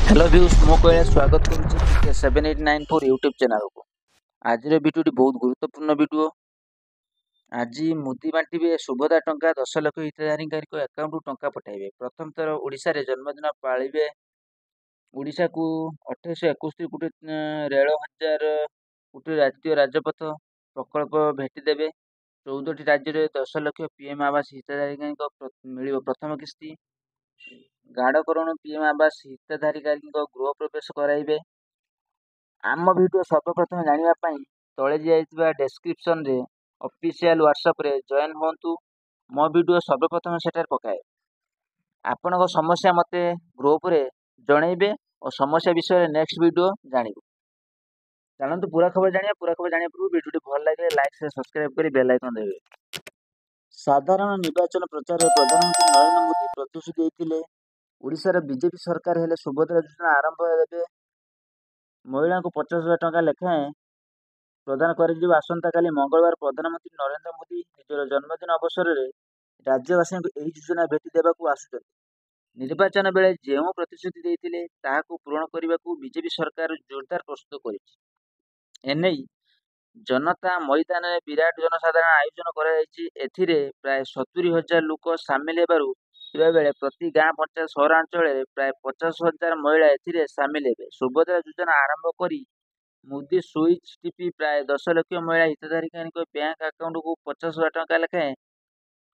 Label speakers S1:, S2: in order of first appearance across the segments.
S1: Hello views मो कहले स्वागत करुच्ची के 7894 यूट्यूब चैनल को। आज भिडियो बहुत गुरुत्वपूर्ण वीडियो। आज मोदी बांटे सुभदा टंका 10 लाख हिताधिकारी अकाउंट टंका पठाइबे। प्रथम थर ओडिशा रे जन्मदिन पालिबे। ओडिशा को 2871 कोटी रेल हजार कोटी राष्ट्रीय राजपथ प्रकल्प भेटी देबे। 14टी राज्य रे 10 लाख पीएम आवास हिताधिकारी मिलिबो प्रथम किस्ती। गाढ़करण पीएम आवास हिताधिकारी गृह प्रवेश कराइबे। आम वीडियो सर्वप्रथम जानापी तले दिया डेस्क्रिप्शन रे ऑफिशियल व्हाट्सएप रे जॉइन होंतु। मो वीडियो सर्वप्रथम सेठार पकाए। आपण समस्या मते ग्रुप रे जणेबे और समस्या विषय नेक्स्ट वीडियो जानिबो। चलतु पूरा खबर जानिया पूर्व वीडियो भल लगे लाइक से सब्सक्राइब करी बेल आइकन देबे। साधारण निर्वाचन प्रचार में प्रधानमंत्री नरेंद्र मोदी प्रतिश्रुति देइतिले ओडिशार बीजेपी सरकार हेले सुभद्रा योजना आरंभ हेबे। महिला को 50,000 टंका लेखाएं प्रदान कर आसंता काली मंगलवार प्रधानमंत्री नरेंद्र मोदी निजर जन्मदिन अवसर में राज्यवासी को यह योजना भेटी देवाक आसुचंती। निर्वाचन बेले जो प्रतिश्रुति देइतिले ताहाकु पूरण करने को बीजेपी सरकार जोरदार प्रस्तुत कर जनता मैदान में विराट जनसाधारण आयोजन कर प्राय 70,000 लोक सामिल हेबारु बेले प्रति गाँ पंचायत सहरांचल प्राय 50,000 महिला सामिल हेबे। सुभद्रा योजना आरंभ करी मोदी स्विच टीपी प्राय 10 लाख महिला हिताधिकारी बैंक अकाउंट को 50,000 टंका लेखाएं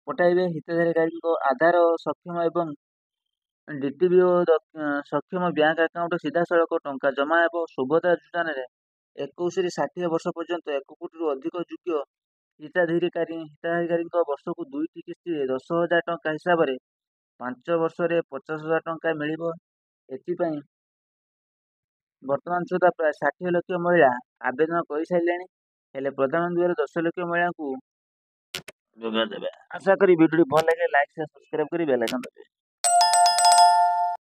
S1: पठाइबे। हिताधिकारी आधार सक्षम एवं डीटीबी सक्षम बैंक अकाउंट सीधा सड़क टंका जमा हेब। सुभद्रा योजना 21 ରୁ 60 वर्ष पर्यंत 1 कोटी अधिक योग्य हिताधिकारी वर्ष को 2टी किस्ती 10,000 टंका हिसाब से 5 वर्ष में 50,000 टंका मिलिबो। एथिपाई वर्तमान सुधा प्राय 60 लाख महिला आवेदन कर सारे हेले प्रधानमंत्री 10 लाख महिला को जोगा देबे। आशा करी वीडियो भल लगे लाइक से सब्सक्राइब करी बेल आइकन